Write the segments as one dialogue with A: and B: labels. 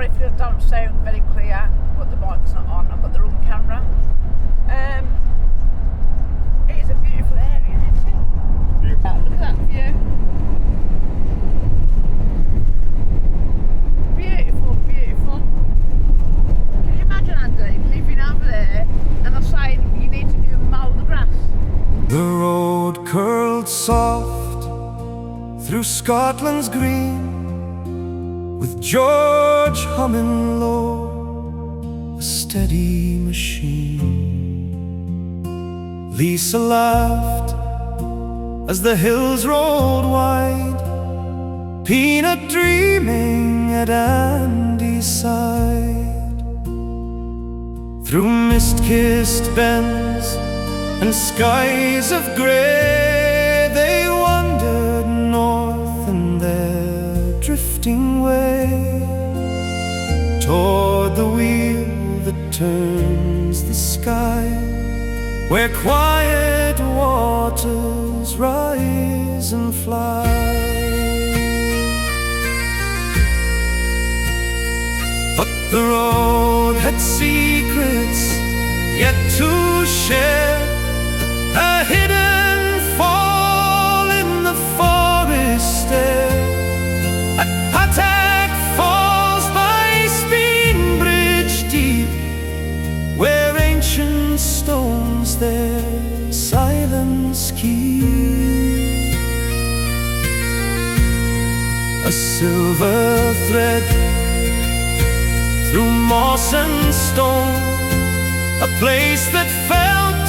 A: sorry if it don't sound very clear, but the mic's not on. I've got the wrong camera. It is a beautiful area, isn't it?
B: Beautiful.
A: Look at that view. Beautiful, beautiful. Can you imagine, Andy, living over there and they're saying you need to mow the grass?
C: The road curled soft through Scotland's green, with George humming low, a steady machine. Lisa laughed as the hills rolled wide, Peanut dreaming at Andy's side. Through mist-kissed bends and skies of grey, they wandered north in their drifting way, toward the wheel that turns the sky, where quiet waters rise and fly. But the road had secrets yet to share, a hidden fall in the forest air, at Pattack Falls by Speen Bridge deep, where ancient stones their silence keep. A silver thread through moss and stone, a place that felt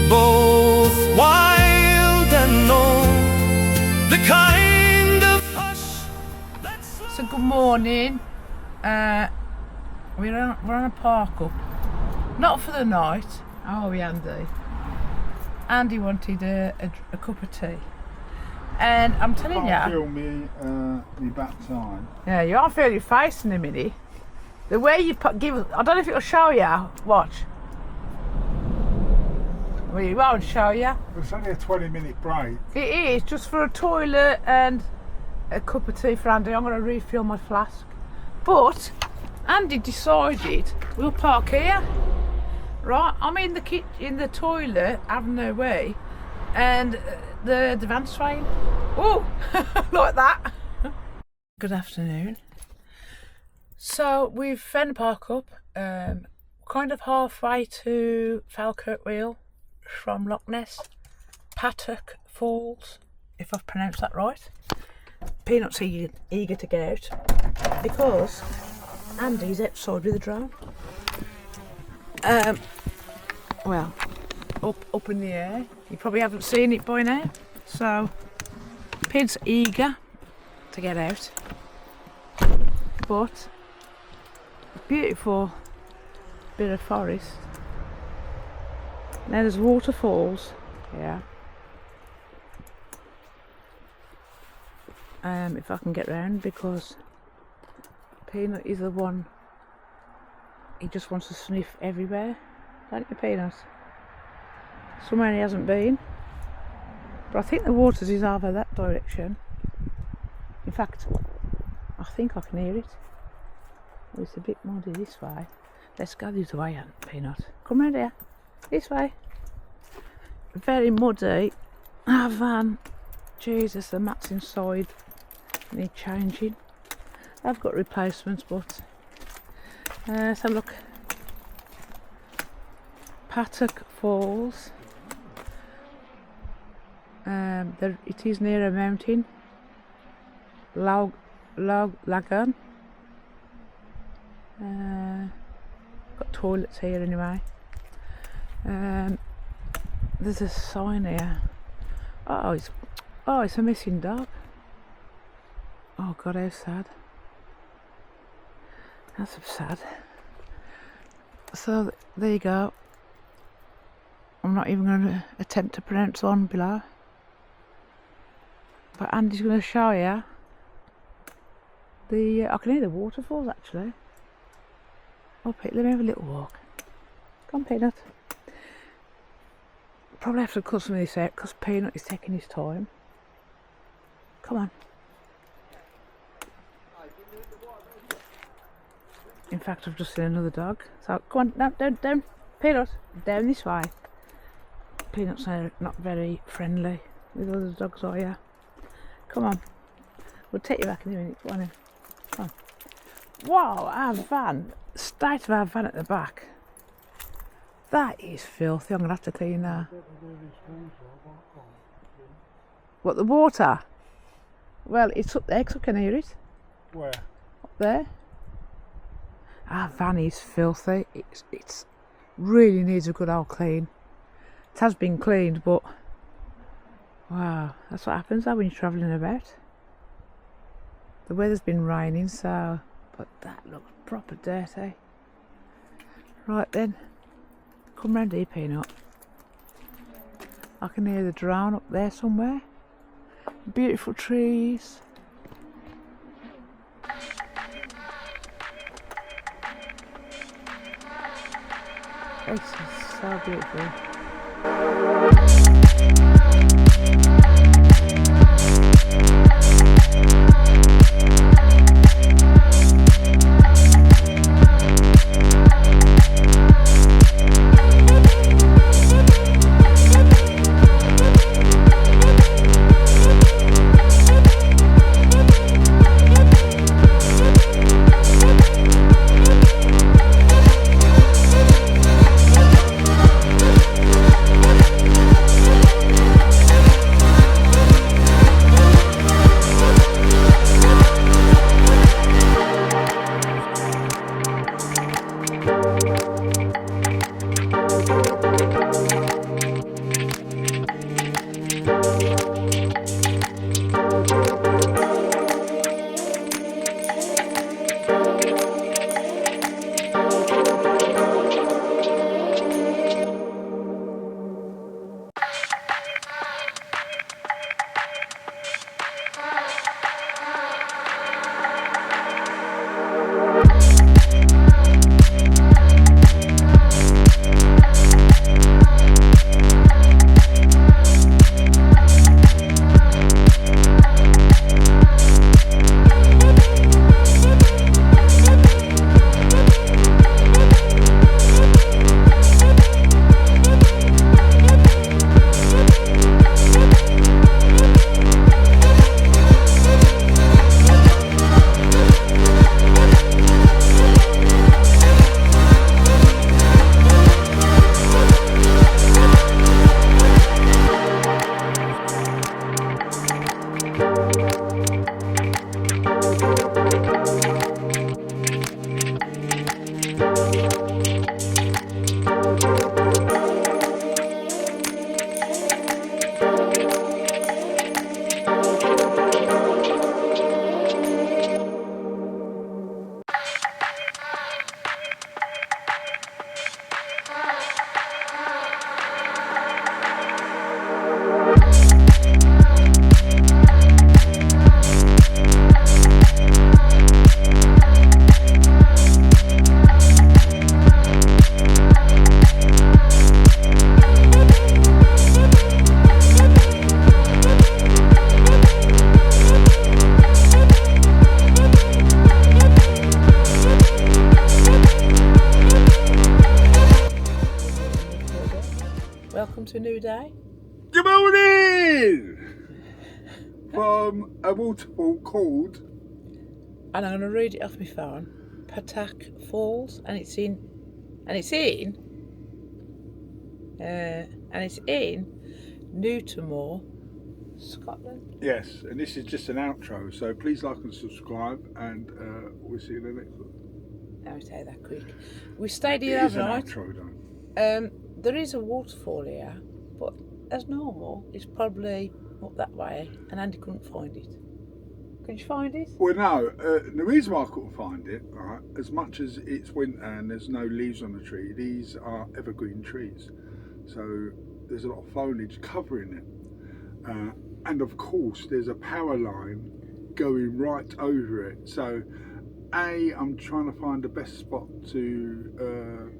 C: both wild and known, the kind of hush that's...
A: So good morning. We're on a park up, not for the night. Oh, we Andy. Andy wanted a cup of tea, and I'm telling you.
B: Can't feel me backside.
A: Yeah, you aren't feeling your face in a minute. The way you give, I don't know if it'll show you. Watch. Well, it won't show you.
B: It's only a 20-minute break.
A: It is, just for a toilet and a cup of tea for Andy. I'm going to refill my flask. But Andy decided we'll park here. Right, I'm in the toilet having a wee, and the van's swaying. Oh, like that. Good afternoon. So we've found the park up, kind of halfway to Falkirk Wheel from Loch Ness, Pattack Falls, if I've pronounced that right. Peanut's eager to get out because Andy's outside with a drone. Well, up in the air. You probably haven't seen it by now. So, Pid's eager to get out. But, beautiful bit of forest. Now there's waterfalls. Yeah. If I can get round, because Peanut is the one. He just wants to sniff everywhere, don't you, Peanut? Somewhere he hasn't been, but I think the waters is over that direction. In fact, I think I can hear it. Oh, it's a bit muddy this way. Let's go this way, Peanut. Come round here. This way. Very muddy. Our van. Jesus, the mats inside need changing. I've got replacements, but let's have a look. Pattack Falls. It is near a mountain. Laggan. Got toilets here anyway. There's a sign here. Oh, it's a missing dog. Oh God, how sad. That's sad. So there you go. I'm not even going to attempt to pronounce the one below. But Andy's going to show you I can hear the waterfalls actually. Oh, Pete, let me have a little walk. Come on, Peanut. Probably have to cut some of this out because Peanut is taking his time. Come on. In fact, I've just seen another dog. So come on, down, Peanut, down this way. Peanut's not very friendly with other dogs, are you? Come on, we'll take you back in a minute. Come on in. Come on. Wow, our van, state of our van at the back. That is filthy. I'm gonna have to clean that. What, the water? Well, it's up there because I can hear it.
B: Where?
A: Up there. Our van is filthy. It's really needs a good old clean. It has been cleaned, but wow, that's what happens when you're travelling about. The weather's been raining, so but that looks proper dirty. Right then, come round here, Peanut. I can hear the drone up there somewhere. Beautiful trees. This is so beautiful. Welcome to a new day.
B: Good morning! From a waterfall called...
A: And I'm going to read it off my phone. Pattack Falls, and it's in Newtonmore, Scotland.
B: Yes, and this is just an outro, so please like and subscribe, and we'll see you in the next one.
A: Now we say that quick. We stayed here
B: It is an
A: overnight.
B: outro, though.
A: There is a waterfall here, but as normal, it's probably up that way, and Andy couldn't find it. Could you find it?
B: Well, no, the reason why I couldn't find it, right, as much as it's winter and there's no leaves on the tree, these are evergreen trees. So there's a lot of foliage covering it. And of course, there's a power line going right over it. So, I'm trying to find the best spot to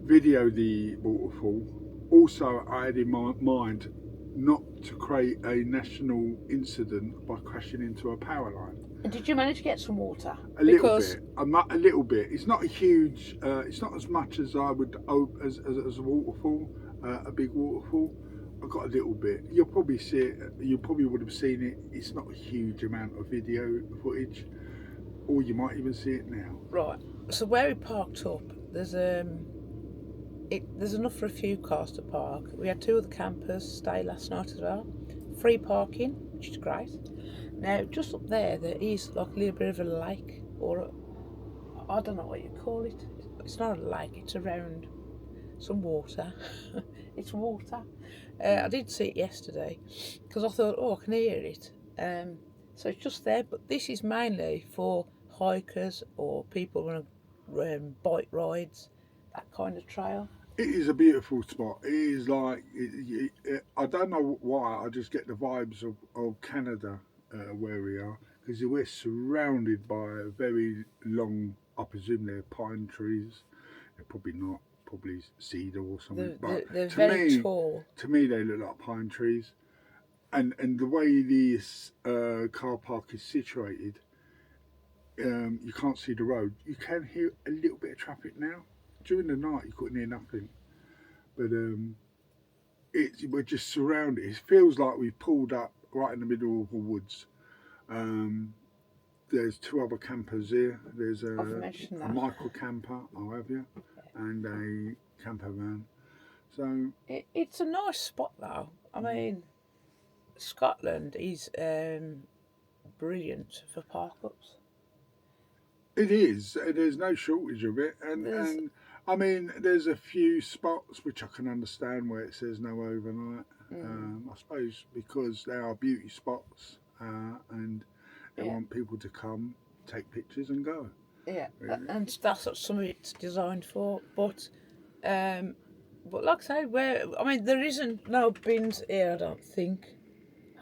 B: video the waterfall. Also, I had in my mind not to create a national incident by crashing into a power line.
A: And did you manage to get some water?
B: A little bit. A little bit. It's not a huge. It's not as much as I would hope as a waterfall, a big waterfall. I got a little bit. You'll probably see it. You probably would have seen it. It's not a huge amount of video footage, or you might even see it now.
A: Right. So where we parked up, there's enough for a few cars to park. We had 2 of the campers stay last night as well. Free parking, which is great. Now, just up there is like a little bit of a lake, or I don't know what you call it. It's not a lake, it's around some water. It's water. I did see it yesterday because I thought, oh, I can hear it. So it's just there, but this is mainly for hikers or people who want bike rides, that kind of trail.
B: It is a beautiful spot. It is like, I don't know why, I just get the vibes of Canada where we are, because we're surrounded by a very long, I presume they're pine trees. They're probably not, probably cedar or something.
A: They're very tall.
B: To me, they look like pine trees. And the way this car park is situated, you can't see the road. You can hear a little bit of traffic now. During the night you couldn't hear nothing, but we're just surrounded. It feels like we've pulled up right in the middle of the woods. There's 2 other campers here. There's a micro camper, I'll have you, and a camper van. So
A: it's a nice spot though. I mean, Scotland is brilliant for park-ups.
B: It is. There's no shortage of it, and I mean, there's a few spots which I can understand where it says no overnight. I suppose because they are beauty spots, and they want people to come, take pictures, and go.
A: Yeah, really. And that's what some of it's designed for. But like I say, there isn't no bins here. I don't think.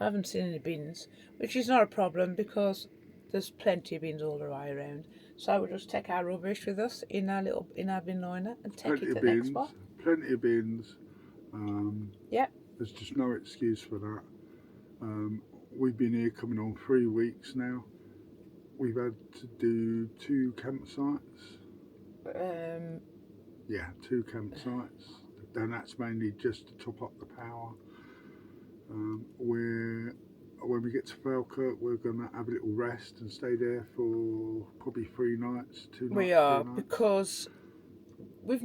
A: I haven't seen any bins, which is not a problem because there's plenty of bins all the way around. So we'll just take our rubbish with us in our bin liner and take it to the next spot.
B: Plenty of bins.
A: Yeah.
B: There's just no excuse for that. We've been here coming on 3 weeks now. We've had to do 2 campsites. 2 campsites. And that's mainly just to top up the power. When we get to Falkirk, we're going to have a little rest and stay there for probably 3 nights, 2 nights.
A: We are, because we've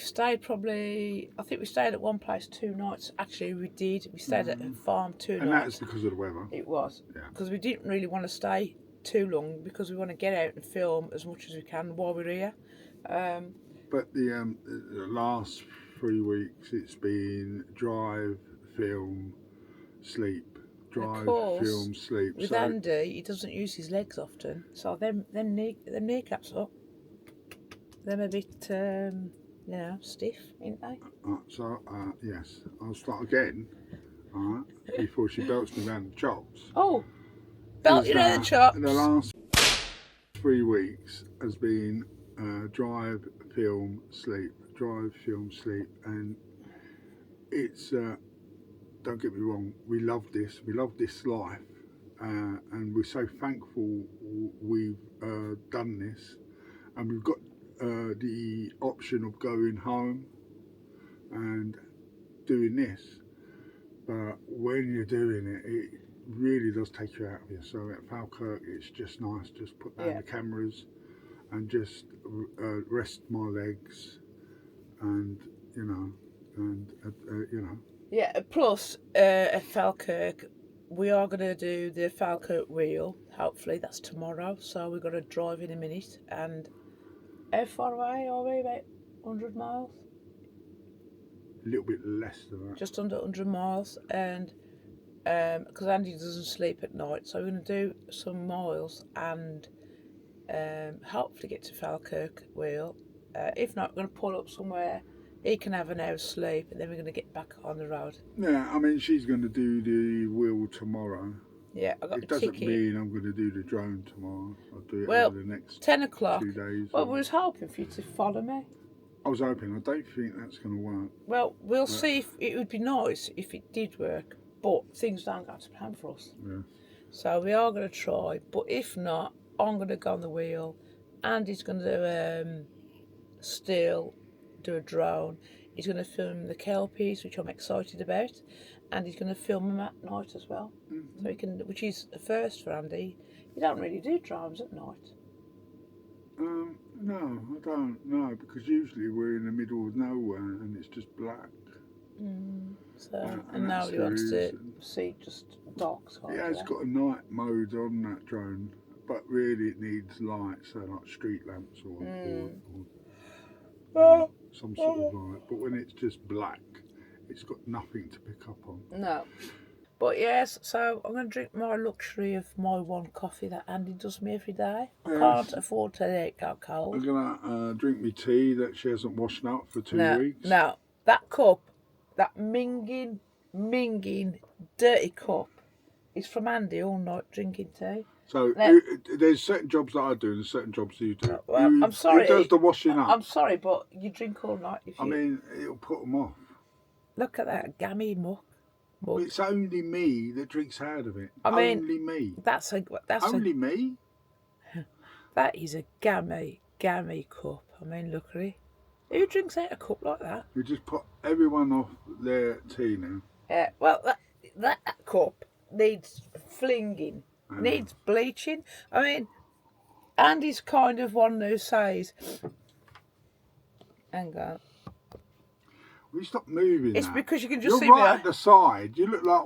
A: stayed probably, I think we stayed at one place 2 nights. Actually, we did. We stayed at a farm 2 nights.
B: And that's because of the weather.
A: It was. Yeah. Because we didn't really want to stay too long because we want to get out and film as much as we can while we're here.
B: But the last 3 weeks, it's been drive, film, sleep. Drive, film, sleep.
A: With Andy, he doesn't use his legs often, so them kneecaps up. Them a bit, stiff, ain't they?
B: Yes, I'll start again. Before she belts me around the chops.
A: Oh, belt you around the chops.
B: The last 3 weeks has been drive, film, sleep. Drive, film, sleep, and it's. Don't get me wrong, we love this life, and we're so thankful we've done this, and we've got the option of going home and doing this, but when you're doing it, it really does take you out of you. So at Falkirk, it's just nice, just put down the cameras and just rest my legs, and
A: Yeah, plus at Falkirk, we are going to do the Falkirk Wheel. Hopefully that's tomorrow, so we're going to drive in a minute. And how far away are we? About 100 miles?
B: A little bit less than that.
A: Just under 100 miles. And because Andy doesn't sleep at night, so we're going to do some miles and hopefully get to Falkirk Wheel. If not, we're going to pull up somewhere. He can have an hour's sleep, and then we're going to get back on the road.
B: Yeah, I mean, she's going to do the wheel tomorrow.
A: Yeah, I got
B: it
A: the ticket.
B: It doesn't mean I'm going to do the drone tomorrow. I'll do it over the next
A: 10 o'clock.
B: 2 days.
A: Well, we was hoping for you to follow me.
B: I was hoping. I don't think that's going to work.
A: Well, we'll see. If it would be nice if it did work, but things don't go to plan for us.
B: Yeah.
A: So we are going to try, but if not, I'm going to go on the wheel. Andy's going to still do a drone. He's going to film the kelpies, which I'm excited about, and he's going to film them at night as well. So he can, which is a first for Andy. You don't really do drones at night.
B: No, I don't. No, because usually we're in the middle of nowhere and it's just black.
A: So and now he wants to see just dogs.
B: Yeah, it's got a night mode on that drone, but really it needs light, so like street lamps or some sort of light. But when it's just black, it's got nothing to pick up on.
A: No. But yes, so I'm going to drink my luxury of my one coffee that Andy does me every day. I can't afford to let it go cold.
B: I'm going to drink me tea that she hasn't washed up for 2 weeks.
A: No, that cup, that minging, dirty cup is from Andy all night drinking tea.
B: So there's certain jobs that I do and certain jobs you do.
A: Well, I'm sorry.
B: Who does the washing up?
A: I'm sorry, but you drink all night.
B: I mean, it'll put them off.
A: Look at that gammy muck.
B: It's only me that drinks out of it. Only me.
A: That's
B: only me.
A: That is a gammy cup. I mean, look at it. Who drinks out a cup like that?
B: We just put everyone off their tea now.
A: Yeah. Well, that cup needs flinging. Needs bleaching. I mean, Andy's kind of one who says, "Hang on."
B: Will you stop moving?
A: It's
B: that?
A: because you can just
B: You're
A: see
B: right
A: me.
B: at the side. You look like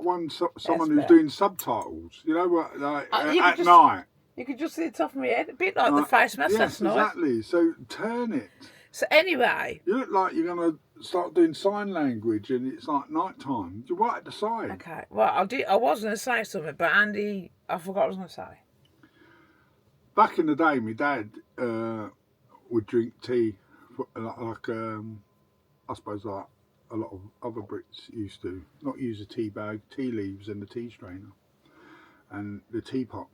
B: someone who's doing subtitles. You know what? Like at night.
A: You can just see the top of my head, a bit like the face mask last night.
B: Exactly. So turn it.
A: So anyway,
B: you look like you're going to start doing sign language, and it's like night time. You're right at the side.
A: Okay. Well, I was going to say something, but Andy, I forgot what I was going to say.
B: Back in the day, my dad would drink tea, like I suppose like a lot of other Brits used to, not use a tea bag, tea leaves and the tea strainer and the teapot.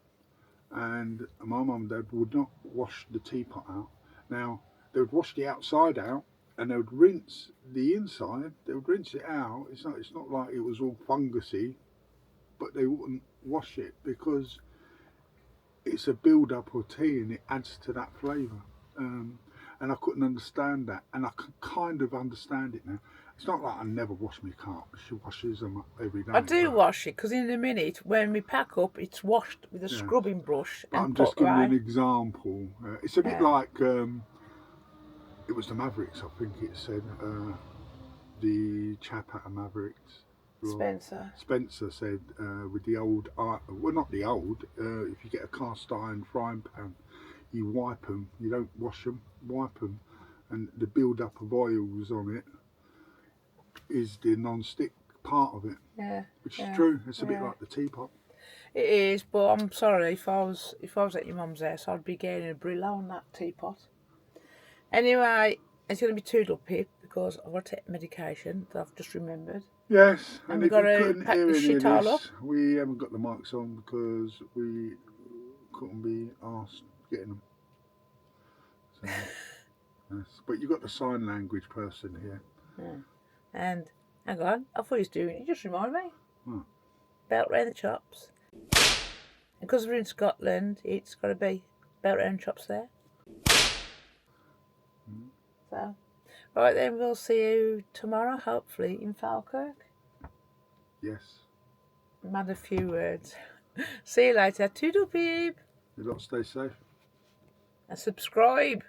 B: And my mum and dad would not wash the teapot out. Now, they would wash the outside out and they would rinse the inside. They would rinse it out. It's not like it was all fungusy, but they wouldn't wash it because it's a build-up of tea and it adds to that flavour. And I couldn't understand that, and I can kind of understand it now. It's not like I never wash my car. She washes them up every day.
A: I do wash it because in a minute when we pack up, it's washed with a scrubbing brush.
B: And I'm just giving you an example. It's a bit like it was the Mavericks. I think it said the chap at the Mavericks. Spencer said with the old, well not the old. If you get a cast iron frying pan, you wipe them. You don't wash them. Wipe them, and the build-up of oils on it is the non-stick part of it. Yeah, which is true. It's a bit like the teapot.
A: It is, but I'm sorry. If I was at your mum's house, I'd be getting a Brillo on that teapot. Anyway, it's going to be toodle pip because I've got to take medication that I've just remembered.
B: Yes, and
A: we've got to pack the shit all up.
B: We haven't got the mics on because we couldn't be asked getting them. So, yes. But you've got the sign language person here.
A: Yeah. And hang on, I thought he was doing it. You just reminded me.
B: Oh.
A: Belt round the chops. And because we're in Scotland, it's got to be belt round chops there. So, right then, we'll see you tomorrow, hopefully, in Falkirk.
B: Yes.
A: I've had a few words. See you later. Toodle peep.
B: You lot stay safe.
A: And subscribe.